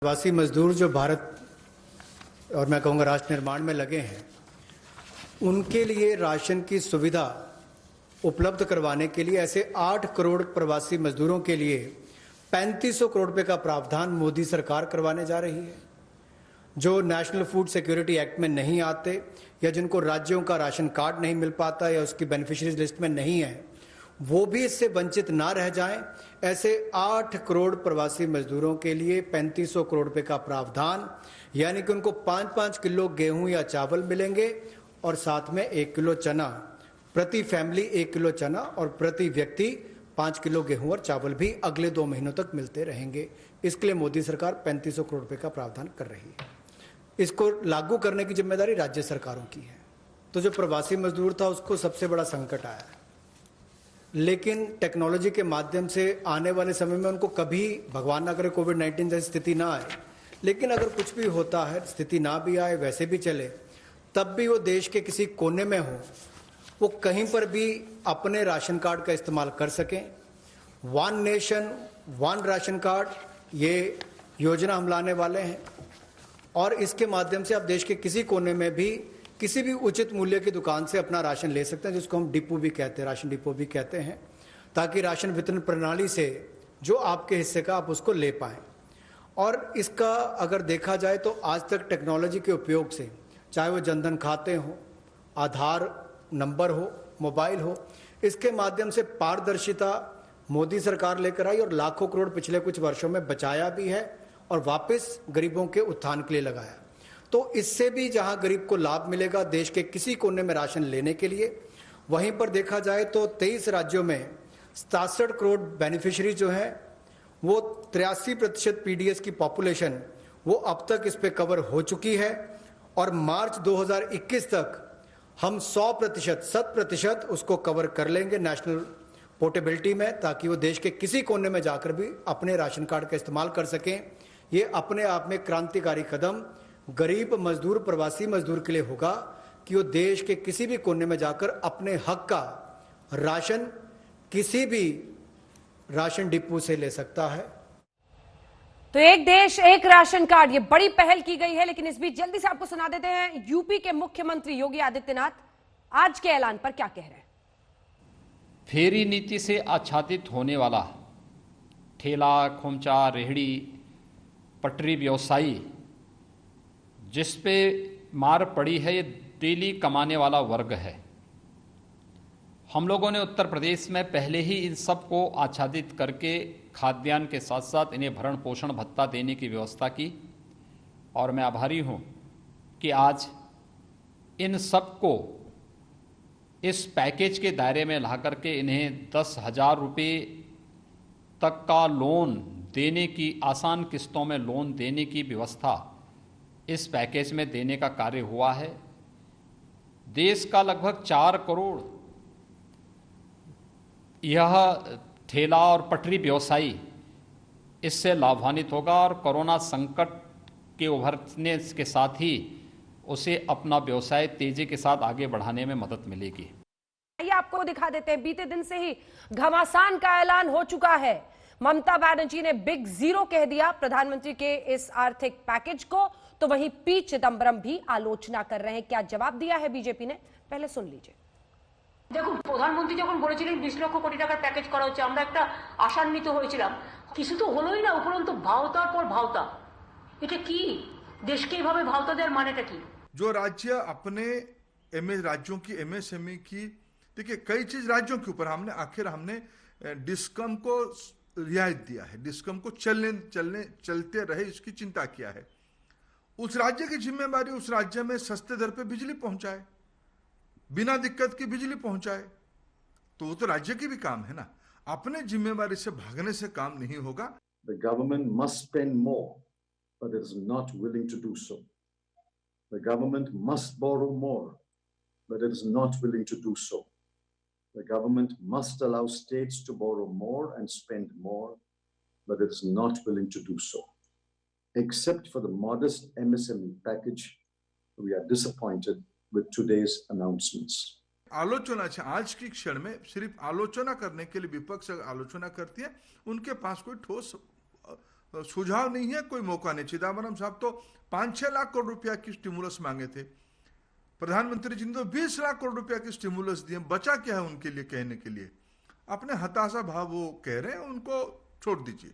प्रवासी मजदूर जो भारत और मैं कहूँगा राष्ट्र निर्माण में लगे हैं, उनके लिए राशन की सुविधा उपलब्ध करवाने के लिए ऐसे 8 करोड़ प्रवासी मजदूरों के लिए 3500 करोड़ रुपए का प्रावधान मोदी सरकार करवाने जा रही है। जो नेशनल फूड सिक्योरिटी एक्ट में नहीं आते या जिनको राज्यों का राशन कार्ड नहीं मिल पाता या उसकी बेनिफिशियरीज लिस्ट में नहीं है, वो भी इससे वंचित ना रह जाएं। ऐसे 8 करोड़ प्रवासी मजदूरों के लिए 3500 करोड़ रुपए का प्रावधान, यानी कि उनको 5-5 किलो गेहूं या चावल मिलेंगे और साथ में 1 किलो चना, प्रति फैमिली 1 किलो चना और प्रति व्यक्ति 5 किलो गेहूं और चावल भी अगले 2 महीनों तक मिलते रहेंगे। इसके लिए मोदी सरकार 3500 करोड़ रुपए का प्रावधान कर रही है। इसको लागू करने की जिम्मेदारी राज्य सरकारों की है। तो जो प्रवासी मजदूर था उसको सबसे बड़ा संकट आया है, लेकिन टेक्नोलॉजी के माध्यम से आने वाले समय में उनको कभी भगवान ना करे कोविड-19 जैसी स्थिति ना आए, लेकिन अगर कुछ भी होता है, स्थिति ना भी आए, वैसे भी चले, तब भी वो देश के किसी कोने में हो, वो कहीं पर भी अपने राशन कार्ड का इस्तेमाल कर सकें। One nation one ration card, ये योजना हम लाने वाले हैं और इसके माध्यम से आप देश के किसी कोने में भी किसी भी उचित मूल्य की दुकान से अपना राशन ले सकते हैं, जिसको हम डिपो भी कहते हैं, राशन डिपो भी कहते हैं, ताकि राशन वितरण प्रणाली से जो आपके हिस्से का आप उसको ले पाएं। और इसका अगर देखा जाए तो आज तक टेक्नोलॉजी के उपयोग से, चाहे वो जनधन खाते हो, आधार नंबर हो, मोबाइल हो, इसके माध्यम से पारदर्शिता मोदी सरकार लेकर आई और लाखों करोड़ पिछले कुछ वर्षों में बचाया भी है और वापस गरीबों के उत्थान के लिए लगाया। तो इससे भी जहां गरीब को लाभ मिलेगा देश के किसी कोने में राशन लेने के लिए, वहीं पर देखा जाए तो 23 राज्यों में 67 करोड़ बेनिफिशियरी जो हैं, वो 83% पीडीएस की पॉपुलेशन वो अब तक इस पे कवर हो चुकी है और मार्च 2021 तक हम 100% उसको कवर कर लेंगे नेशनल पोर्टेबिलिटी में, ताकि वो देश के किसी कोने में जाकर भी अपने राशन कार्ड का इस्तेमाल कर सकें। ये अपने आप में क्रांतिकारी कदम गरीब मजदूर, प्रवासी मजदूर के लिए होगा कि वो देश के किसी भी कोने में जाकर अपने हक का राशन किसी भी राशन डिपो से ले सकता है। तो एक देश एक राशन कार्ड, ये बड़ी पहल की गई है, लेकिन इस बीच जल्दी से आपको सुना देते हैं यूपी के मुख्यमंत्री योगी आदित्यनाथ आज के ऐलान पर क्या कह रहे हैं। फेरी नीति से आच्छादित होने वाला ठेला, खोमचा, रेहड़ी, पटरी व्यवसायी जिस पे मार पड़ी है, ये डेली कमाने वाला वर्ग है। हम लोगों ने उत्तर प्रदेश में पहले ही इन सब को आच्छादित करके खाद्यान्न के साथ साथ इन्हें भरण पोषण भत्ता देने की व्यवस्था की और मैं आभारी हूं कि आज इन सब को इस पैकेज के दायरे में ला करके इन्हें 10,000 रुपये तक का लोन देने की, आसान किस्तों में लोन देने की व्यवस्था इस पैकेज में देने का कार्य हुआ है। देश का लगभग 4 करोड़ यह ठेला और पटरी व्यवसायी इससे लाभान्वित होगा और कोरोना संकट के उभरने के साथ ही उसे अपना व्यवसाय तेजी के साथ आगे बढ़ाने में मदद मिलेगी। आइए आपको दिखा देते हैं, बीते दिन से ही घमासान का ऐलान हो चुका है। ममता बनर्जी ने बिग जीरो कह दिया प्रधानमंत्री के इस आर्थिक पैकेज को, तो वहीं पी चिदम्बरम भी आलोचना कर रहे हैं। क्या जवाब दिया है बीजेपी ने, पहले सुन लीजिए। দেখুন, প্রধানমন্ত্রী যখন বলেছিলেন 20 লক্ষ কোটি টাকার প্যাকেজ করা হচ্ছে, আমরা একটা আশান্বিত হয়েছিলাম। কিছু তো হলোই না, উপরন্তু ভাওতার পর ভাওতা। এটা কি? দেশকে এইভাবে ভাওতা দেওয়ার মানেটা কি? जो राज्य अपने राज्यों की एमएसएमई की, देखिए कई चीज राज्यों के ऊपर हमने डिस्कम को रियायत दिया है, डिस्कम को चलते रहे इसकी चिंता किया है। उस राज्य की जिम्मेवारी उस राज्य में सस्ते दर पे बिजली पहुंचाए, बिना दिक्कत की बिजली पहुंचाए, तो वो तो राज्य की भी काम है ना। अपने जिम्मेवारी से भागने से काम नहीं होगा। The government must spend more, but it is not willing to do so. The government must borrow more, but it is not willing to do so. The government must allow states to borrow more and spend more, but it is not willing to do so. Except for the modest MSME package, we are disappointed with today's announcements. आलोचना है, आज की क्षण में सिर्फ आलोचना करने के लिए विपक्ष आलोचना करती है, उनके पास कोई ठोस सुझाव नहीं है, कोई मौका नहीं। चिदम्बरम साहब तो 5-6 लाख करोड़ रुपया की स्टिमुलस मांगे थे, प्रधानमंत्री जी ने तो 20 लाख करोड़ रुपया की स्टिमुलस दिए। बचा क्या है उनके लिए कहने के लिए? अपने हताशा भाव वो कह रहे हैं, उनको छोड़ दीजिए।